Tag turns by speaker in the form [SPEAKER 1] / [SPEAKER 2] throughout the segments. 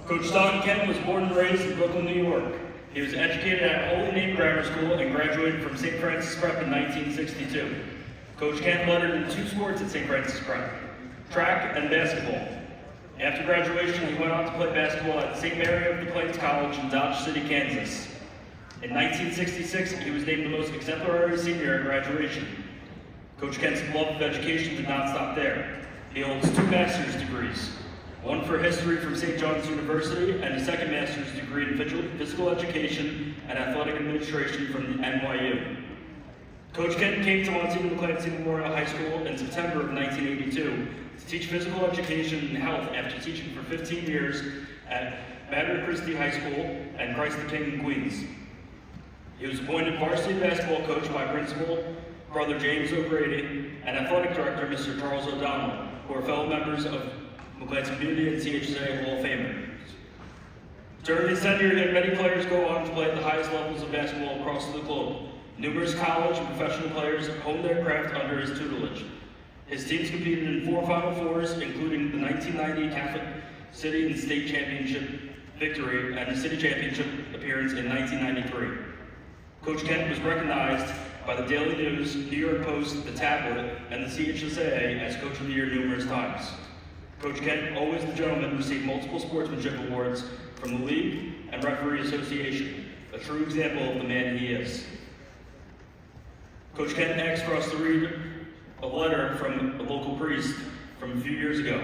[SPEAKER 1] Coach Don Kent was born and raised in Brooklyn, New York. He was educated at Holy Name Grammar School and graduated from St. Francis Prep in 1962. Coach Kent lettered in 2 sports at St. Francis Prep, track and basketball. After graduation, he went on to play basketball at St. Mary of the Plains College in Dodge City, Kansas. In 1966, he was named the most exemplary senior at graduation. Coach Kent's love of education did not stop there. He holds 2 master's degrees, one for history from St. John's University and a second master's degree in physical education and athletic administration from the NYU. Coach Kent came to Monsignor McClancy Memorial High School in September of 1982 to teach physical education and health after teaching for 15 years at Mater Christi High School and Christ the King in Queens. He was appointed varsity basketball coach by Principal Brother James O'Grady and athletic director Mr. Charles O'Donnell, who are fellow members of McClancy Community and CHSA Hall of Famer. During his tenure, he had many players go on to play at the highest levels of basketball across the globe. Numerous college and professional players honed their craft under his tutelage. His teams competed in 4 Final Fours, including the 1990 Catholic City and State Championship victory and the City Championship appearance in 1993. Coach Kent was recognized by the Daily News, New York Post, the Tablet, and the CHSAA as Coach of the Year numerous times. Coach Kent, always the gentleman, received multiple sportsmanship awards from the League and Referee Association, a true example of the man he is. Coach Kent asked for us to read a letter from a local priest from a few years ago.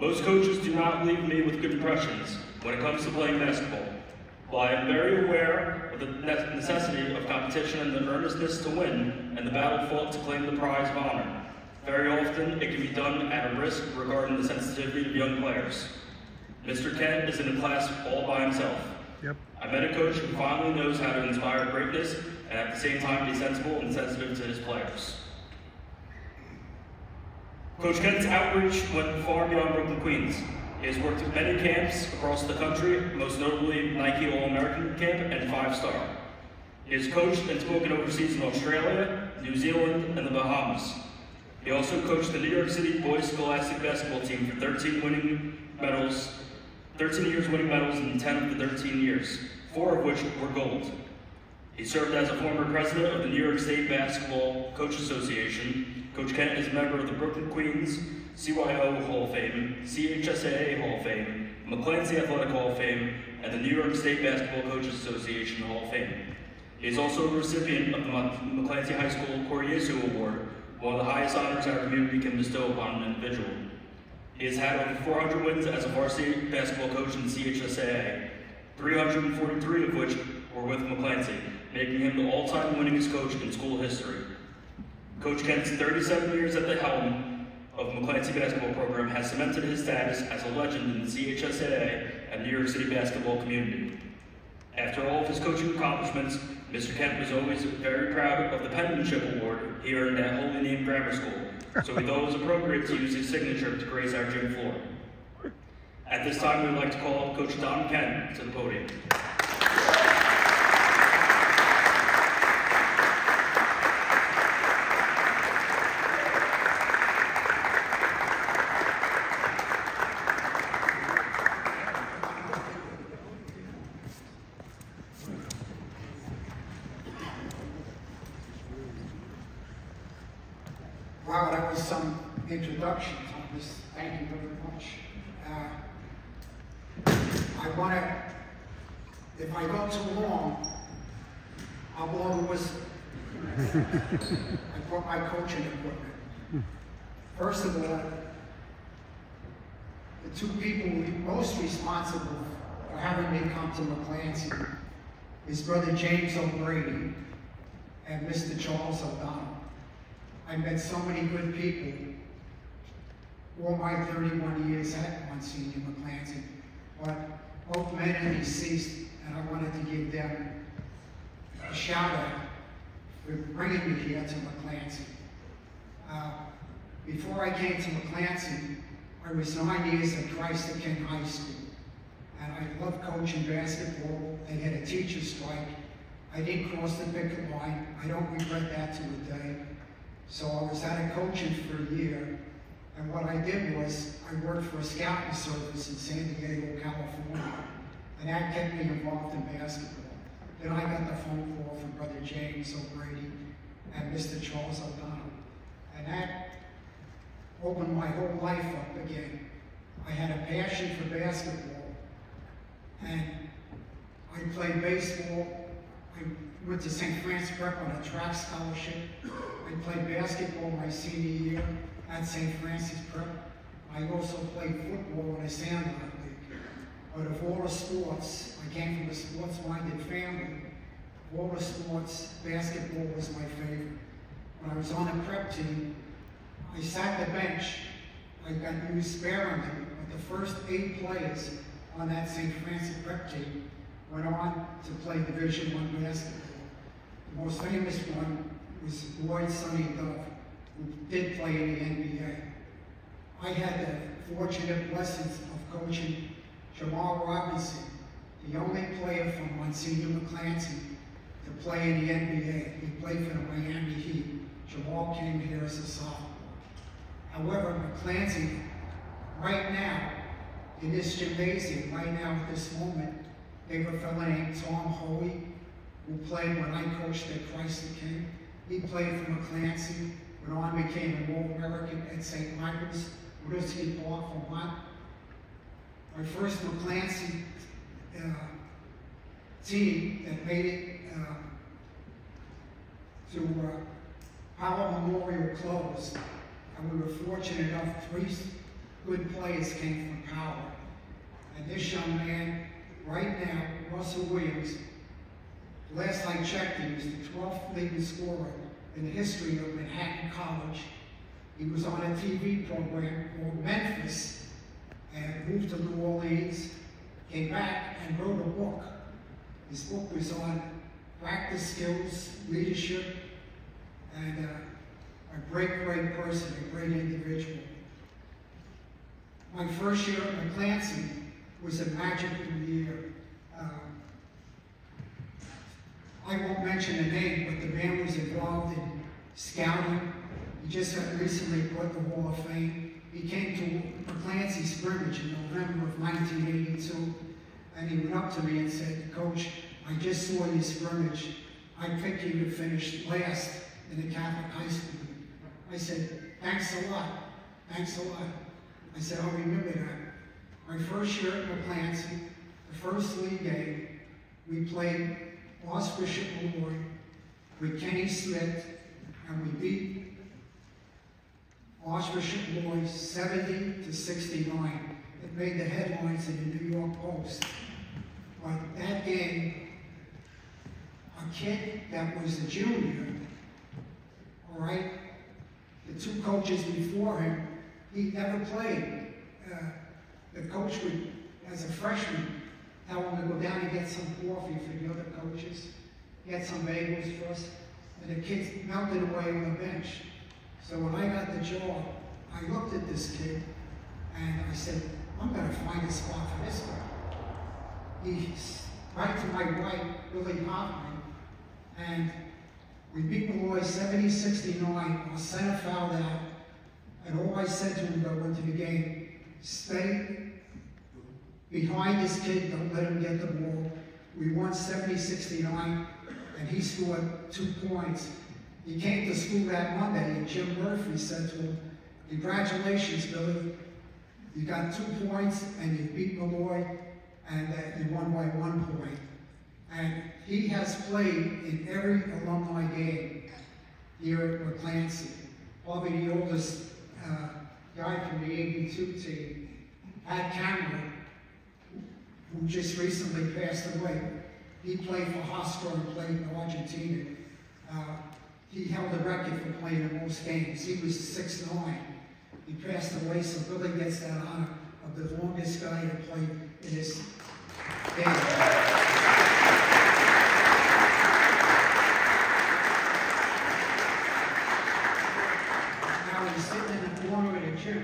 [SPEAKER 1] Most coaches do not leave me with good impressions when it comes to playing basketball. While I am very aware of the necessity of competition and the earnestness to win and the battle fought to claim the prize of honor, very often it can be done at a risk regarding the sensitivity of young players. Mr. Kent is in a class all by himself. Yep. I met a coach who finally knows how to inspire greatness and at the same time be sensible and sensitive to his players. Coach Kent's outreach went far beyond Brooklyn, Queens. He has worked at many camps across the country, most notably Nike All-American Camp and 5-Star. He has coached and spoken overseas in Australia, New Zealand, and the Bahamas. He also coached the New York City boys scholastic basketball team for 13 years winning medals in 10 of the 13 years, 4 of which were gold. He served as a former president of the New York State Basketball Coach Association. Coach Kent is a member of the Brooklyn Queens CYO Hall of Fame, CHSAA Hall of Fame, McClancy Athletic Hall of Fame, and the New York State Basketball Coaches Association Hall of Fame. He is also a recipient of the McClancy High School Koryesu Award, one of the highest honors our community can bestow upon an individual. He has had over 400 wins as a varsity basketball coach in CHSAA, 343 of which were with McClancy, making him the all-time winningest coach in school history. Coach Kent's 37 years at the helm of McClancy basketball program has cemented his status as a legend in the CHSAA and New York City basketball community. After all of his coaching accomplishments, Mr. Kent was always very proud of the penmanship award he earned at Holy Name Grammar School, so we thought it was appropriate to use his signature to grace our gym floor. At this time, we would like to call up Coach Don Kent to the podium.
[SPEAKER 2] Wow, that was some introductions on this. Thank you very much. I want to, if I go too long, I'll blow the whistle. I brought my coaching equipment. First of all, the 2 people most responsible for having me come to McClancy is Brother James O'Grady and Mr. Charles O'Donnell. I met so many good people all my 31 years at Monsignor McClancy, but both men are deceased, and I wanted to give them a shout out for bringing me here to McClancy. Before I came to McClancy, I was 9 years at Christ the King High School, and I loved coaching basketball. They had a teacher strike. I didn't cross the picket line. I don't regret that to a day. So I was out of coaching for a year, And what I did was, I worked for a scouting service in San Diego, California, and that kept me involved in basketball. Then I got the phone call from Brother James O'Brady and Mr. Charles O'Donnell, and that opened my whole life up again. I had a passion for basketball, and I played baseball. I went to St. Francis Prep on a track scholarship. I played basketball my senior year at St. Francis Prep. I also played football in a sandlot league. But of all the sports, I came from a sports-minded family. Of all the sports, basketball was my favorite. When I was on the prep team, I sat the bench. I got used sparingly, but the first 8 players on that St. Francis Prep team went on to play Division I basketball. The most famous one was Lloyd Sonny Dove, who did play in the NBA. I had the fortunate blessings of coaching Jamal Robinson, the only player from Monsignor McClancy to play in the NBA. He played for the Miami Heat. Jamal came here as a sophomore. However, McClancy, right now, in this gymnasium, right now at this moment, they have a fellow named Tom Hoey, who played when I coached at Christ the King. He played for McClancy, went on and became an All-American at St. Michael's, Whiskey Park, Vermont. My first McClancy team that made it to Power Memorial closed, and we were fortunate enough, 3 good players came from Power. And this young man, right now, Russell Williams, last I checked, he was the 12th leading scorer in the history of Manhattan College. He was on a TV program called Memphis and moved to New Orleans, came back and wrote a book. His book was on practice skills, leadership, and a great, great person, a great individual. My first year at McClancy was a magical year. I won't mention the name, but the man was involved in scouting. He just had recently brought the Hall of Fame. He came to McClancy scrimmage in November of 1982, and he went up to me and said, "Coach, I just saw you scrimmage. I picked you to finish last in the Catholic high school." I said, "Thanks a lot, thanks a lot." I said, "I'll remember that." My first year at McClancy, the first league game, we played Archbishop Memorial with Kenny Smith, and we beat Archbishop Memorial 70-69. It made the headlines in the New York Post. But that game, a kid that was a junior, all right, the 2 coaches before him, he never played. The coach would, as a freshman, tell him to go down and get some coffee for the other coaches, get some bagels for us, and the kids melted away on the bench. So when I got the job, I looked at this kid, and I said, "I'm going to find a spot for this guy." He's right to my right, Billy Hoffman, and we beat Malloy 70-69. Our center fouled out, and all I said to him going into the game, "Stay behind this kid, don't let him get the ball." We won 70-69, and he scored 2 points. He came to school that Monday, and Jim Murphy said to him, "Congratulations, Billy. You got 2 points, and you beat Malloy, and you won by 1 point." And he has played in every alumni game here at McClancy. Probably the oldest guy from the 82 team, Pat Cameron, who just recently passed away. He played for Hostel and played in Argentina. He held the record for playing in most games. He was 6'9". He passed away, so Billy gets that honor of the longest guy to play in this game. Now he's sitting in the corner of the gym.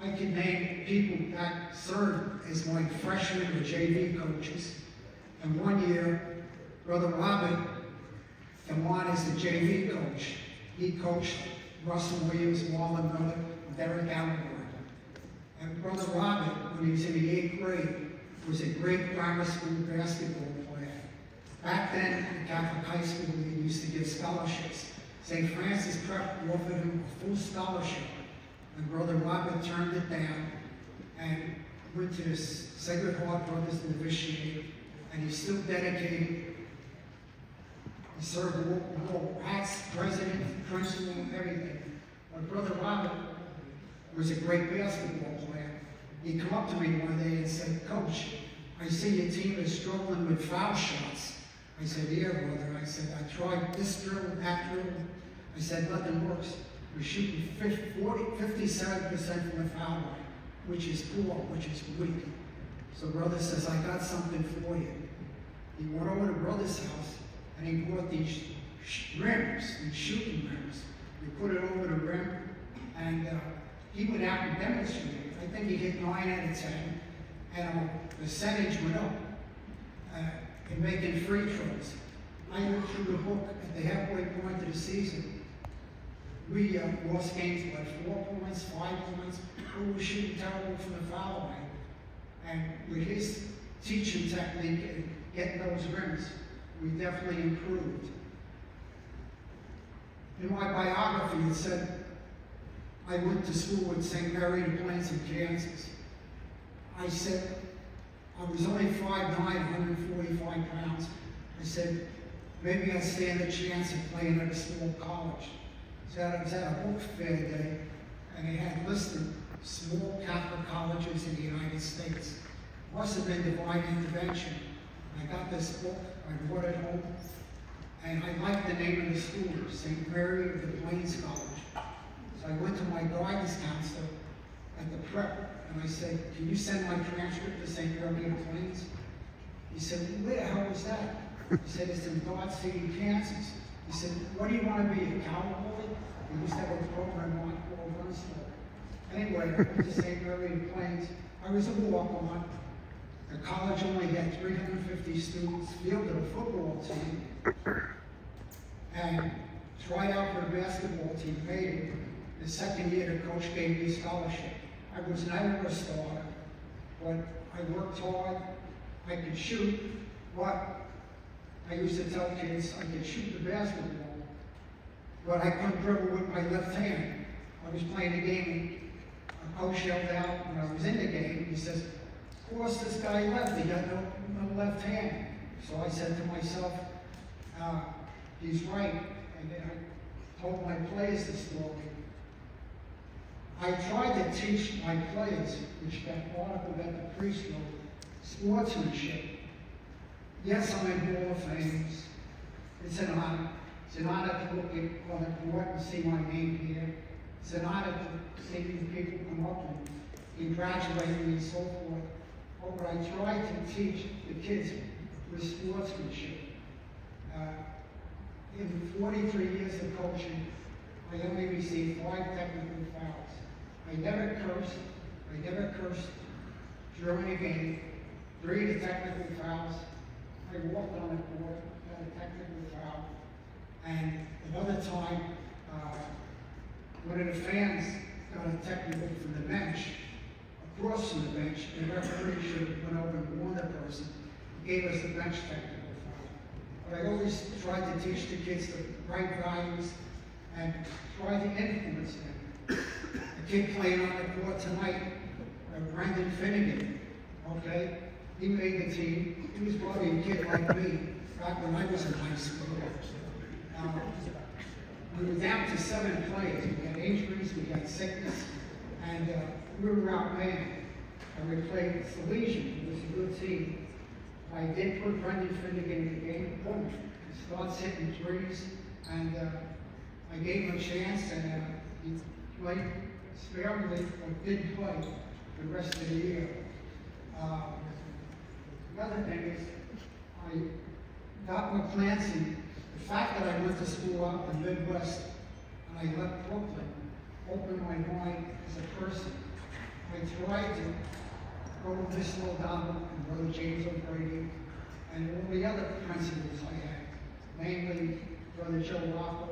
[SPEAKER 2] I can name people that served as my freshman or JV coaches. And one year, Brother Robert came on as the JV coach. He coached Russell Williams, Marlon Miller, Derek Allenberg. And Brother Robert, when he was in the 8th grade, was a great grammar school basketball player. Back then, at Catholic High School, we used to give scholarships. St. Francis Prep offered him a full scholarship, and Brother Robert turned it down and went to the Sacred Heart Brothers Novitiate, and he's still dedicated. He served all acts, president, principal, everything. But Brother Robert was a great basketball player. He came up to me one day and said, "Coach, I see your team is struggling with foul shots." I said, "Yeah, brother." I said, "I tried this drill, that drill." I said, "Nothing works. We're shooting 57% from the foul line, which is poor, which is weak." So brother says, "I got something for you." He went over to brother's house and he brought these rims, these shooting rims. We put it over the rim and he went out and demonstrated. I think he hit 9 out of 10 and our percentage went up in making free throws. I went through the book at the halfway point of the season. We lost games by 4 points, 5 points. We were shooting terrible from the foul line. And with his teaching technique and getting those rims, we definitely improved. In my biography, it said, I went to school at St. Mary of Plains in Kansas. I said, I was only 5'9", 145 pounds. I said, maybe I'd stand a chance of playing at a small college. So I was at a book fair day, and they had listed small Catholic colleges in the United States. Must have been divine intervention. I got this book, I brought it home, and I liked the name of the school, St. Mary of the Plains College. So I went to my guidance counselor at the prep, and I said, "Can you send my transcript to St. Mary of the Plains?" He said, "Where the hell was that?" He said, "It's in Dodge City, Kansas." He said, "What do you want to be, a cowboy?" He used to have a program on called Gunsmoke. Anyway, I went to St. Mary of the Plains. I was a walk-on. The college only had 350 students, fielded a football team, and tried out for a basketball team, made it. The second year, the coach gave me a scholarship. I was never a starter, but I worked hard. I could shoot, but I used to tell kids I could shoot the basketball, but I couldn't dribble with my left hand. I was playing a game, a coach yelled out when I was in the game, he says, "Of course this guy left, he got no left hand." So I said to myself, he's right, and then I told my players the story. I tried to teach my players, which that article that the priest wrote, sportsmanship. Yes, I'm in Hall of Fame. It's an honor. It's an honor to look on the court and see my name here. It's an honor to see the people come up and congratulate me and so forth. But what I tried to teach the kids was sportsmanship. In 43 years of coaching, I only received 5 technical fouls. I never cursed during a game. 3 of the technical fouls. I walked on the court, got a technical foul. And another time, one of the fans got a technical from the bench, across from the bench, and the referee should have went over and warned the person. He gave us the bench technical foul. But I always tried to teach the kids the right values and try to influence them. A kid playing on the court tonight, Brendan Finnegan, okay? He made the team. He was probably a kid like me back when I was in high school. We were down to 7 players. We had injuries, we had sickness, and we were outmanned. And we played Salesian. It was a good team. I did put Brendan Finnegan in the game. Boom. He starts hitting threes, and I gave him a chance, and he played sparingly, but did play the rest of the year. The other thing is, I got McClancy. The fact that I went to school out in the Midwest and I left Brooklyn opened my mind as a person. I tried to go to Miss O'Donnell and Brother James O'Brady and all the other principals I had, namely Brother Joe Rocco,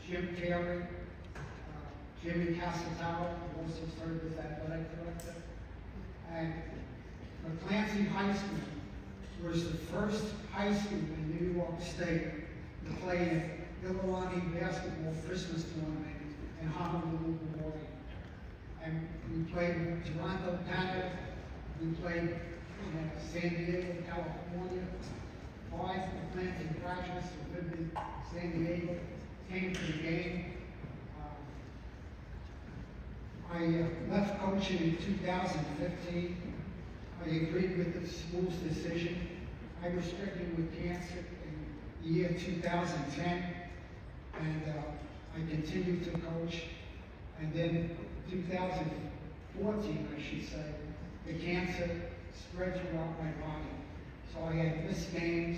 [SPEAKER 2] Jim Carey, Jimmy Casataro, who also served as athletic director. And McClancy High School was the first high school in New York State to play in Illinois basketball Christmas tournament in Honolulu, Hawaii. And we played in Toronto, Canada. We played in San Diego, California. 5 McClancy graduates who lived in San Diego came to the game. I left coaching in 2015. I agreed with the school's decision. I was stricken with cancer in the year 2010, and I continued to coach. And then 2014, I should say, the cancer spread throughout my body. So I had missed games.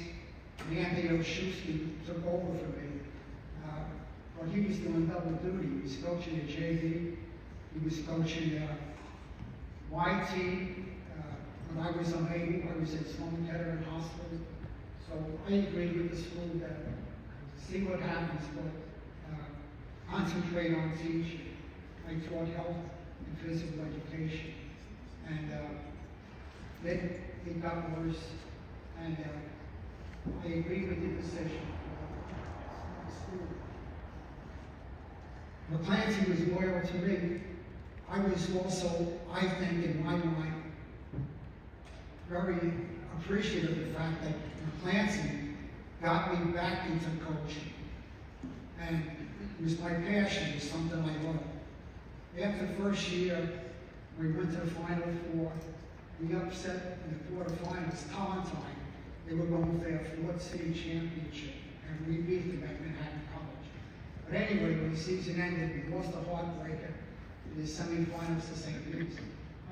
[SPEAKER 2] Andy Oshewski took over for me. But he was doing double duty. He was coaching at JV. He was coaching my team. When I was unable, I was at Sloan Kettering Hospital. So I agreed with the school that see what happens, but concentrate on teaching. I taught health and physical education. And then it got worse. And I agreed with the decision. McClancy was loyal to me. I was also, I think, in my mind, very appreciative of the fact that McClancy got me back into coaching. And it was my passion, it was something I loved. After the first year, we went to the Final Four. We upset in the quarterfinals, Tolentine. They were going for their 4th city championship, and we beat them at Manhattan College. But anyway, when the season ended, we lost a heartbreaker in the semifinals to St. Louis.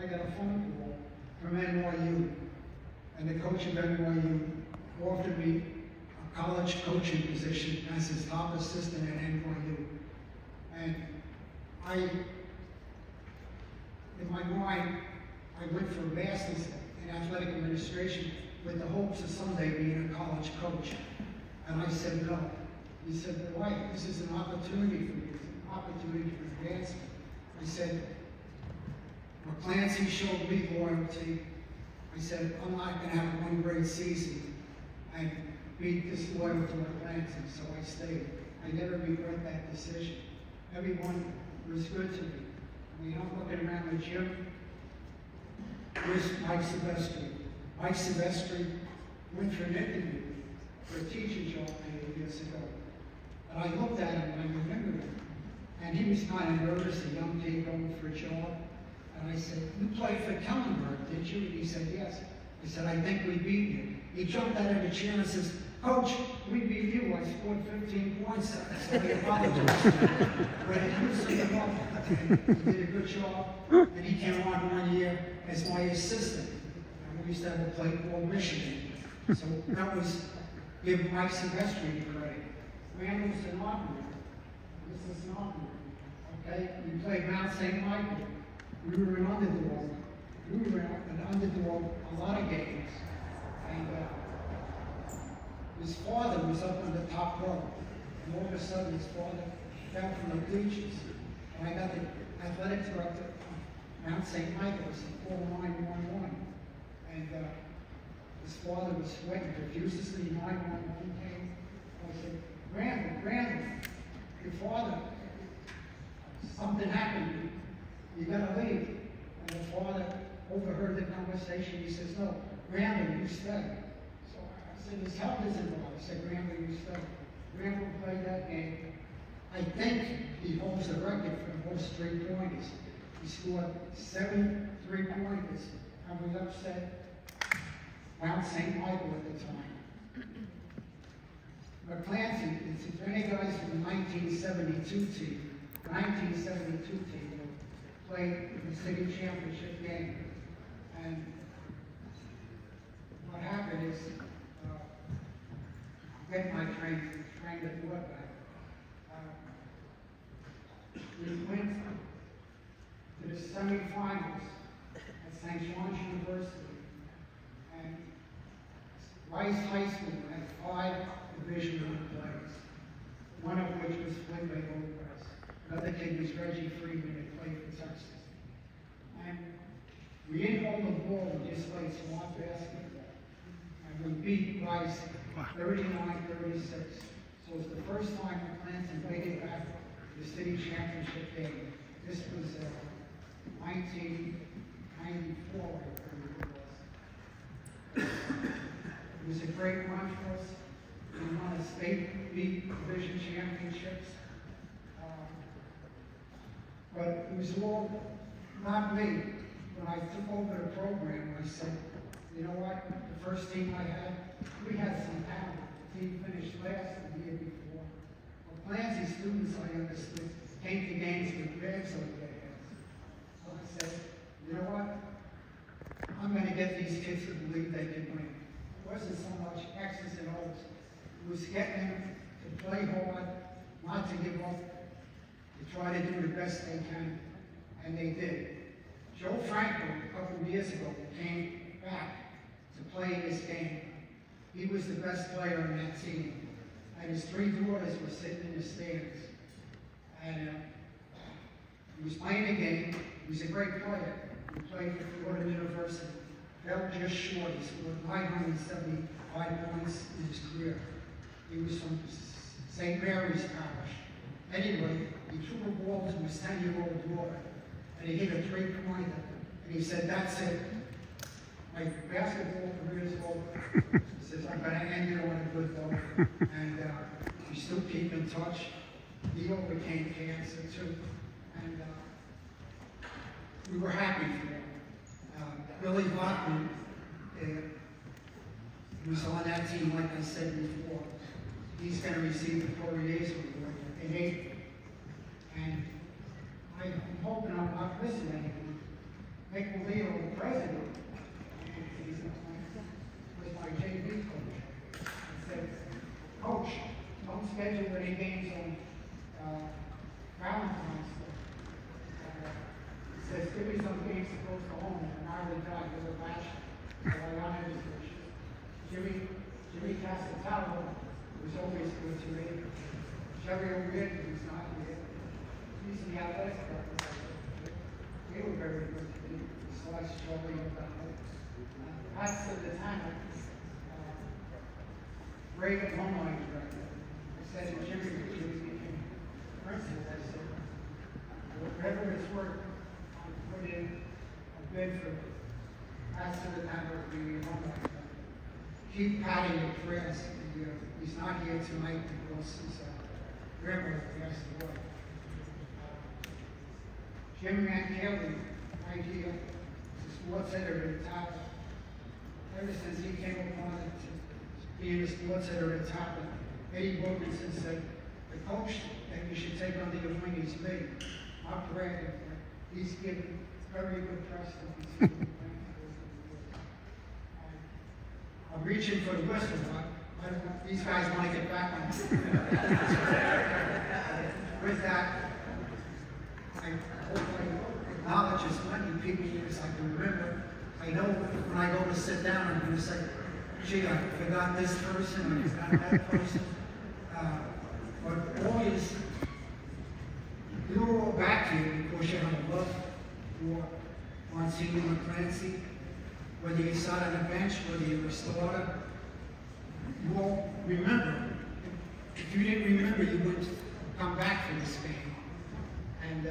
[SPEAKER 2] I got a phone call from NYU, and the coach of NYU offered me a college coaching position as his top assistant at NYU. And in my mind, I went for a master's in athletic administration with the hopes of someday being a college coach. And I said no. He said, "Why? This is an opportunity for you. It's an opportunity for advancement." I said, McClancy showed me loyalty. I said, I'm not going to have one great season and be disloyal to McClancy, so I stayed. I never regret that decision. Everyone was good to me. I mean, I'm looking around the gym. Here's Mike Silvestri. Mike Silvestri went for an interview for a teaching job many years ago. And I looked at him and I remembered him. And he was kind of nervous, a young kid going for a job. And I said, "You played for Kellenberg, did you?" And he said, "Yes." I said, "I think we beat you." He jumped out of the chair and says, "Coach, we beat you. I scored 15 points." So he apologized. But he was so young. He did a good job. And he came on 1 year as my assistant. And we used to have a play called Michigan. So that was, give Mike Silvestri credit. Randall Sinatra. This is Sinatra. Okay? We played Mount St. Michael. We were an underdog. We were an underdog a lot of games. And his father was up on the top row. And all of a sudden, his father fell from the bleachers. And I got the athletic director of Mount St. Michael, call 911. And his father was sweating profusely. 911 came. I said, Randall, your father, something happened. You gotta leave." And the father overheard the conversation. He says, "No, Randall, you stay." So I said, "His health is involved." I said, "Randall, you stay." Randall played that game. I think he holds the record for the most three-pointers. He scored 7 three-pointers, and we upset Mount St. Michael at the time. McClancy, if any guys from the 1972 team, played in the city championship game. And what happened is, get my train at quarterback. We went to the semifinals at St. John's University. And Rice High School had 5 Division I players, one of which was Flint Bay Old Rice. Another kid was Reggie Freeman that played for Texas. And we didn't hold the ball, we just played smart basketball. And we beat Rice 39-36. So it was the first time McClancy made it back to the city championship game. This was 1994, I believe it was. It was a great run for us. We won a state league division championships. But it was all not me. When I took over the program, I said, you know what, the first team I had, we had some talent. The team finished last the year before. McClancy students, I understood, came to games with bags over their heads. So I said, you know what, I'm going to get these kids to believe they can win. It wasn't so much X's and O's. It was getting them to play hard, not to give up, to try to do the best they can, and they did. Joe Franco, a couple of years ago, came back to play in this game. He was the best player on that team, and his three daughters were sitting in the stands. And he was playing the game. He was a great player. He played for Florida University. Fell just short. He scored 975 points in his career. He was from St. Mary's Parish. Anyway, he threw a ball to his 10-year-old daughter, and he hit a three-pointer, and he said, that's it. My basketball career is over. He says, I'm going to end it on a good note. And we still keep in touch. He overcame cancer, too. And we were happy for him. Billy Bachman was on that team, like I said before. He's going to receive the Poirier Award in April. And I'm hoping I'm not missing anything. Mick Leo, the president, was my JV coach. He said, Coach, don't schedule any games on Valentine's Day. He says, give me some games to go to home, and I really got to the match. So I wanted to Jimmy Casatello was always good to me. Jerry O'Reilly was not here. He's the athletic director. They were very good to me. Besides Joey and that's at the time, Ray the homeline director. I said to Jimmy became principal. I said, whatever it's worth, I'll put in a bid for that's at the time of being a homeline director. Keep patting the prayers. He's not here tonight because his grandmother passed away. Jim Mankelly, right here, is a sports editor at the top. Ever since he came upon it to being a sports editor at the top, Eddie Wilkinson said, the coach that you should take under your wing is me. I'm bragging. He's given very good press to me. I'm reaching for the whistle, but these guys want to get back on it. With that, I hope I acknowledge as many people as I can remember. I know when I go to sit down, I'm going to say, gee, I forgot this person, I forgot that person. But always, you're all back here because you have a love for Monsignor McClancy. Whether you sat on the bench, whether you were a starter, you all remember. If you didn't remember, you wouldn't come back for this game. And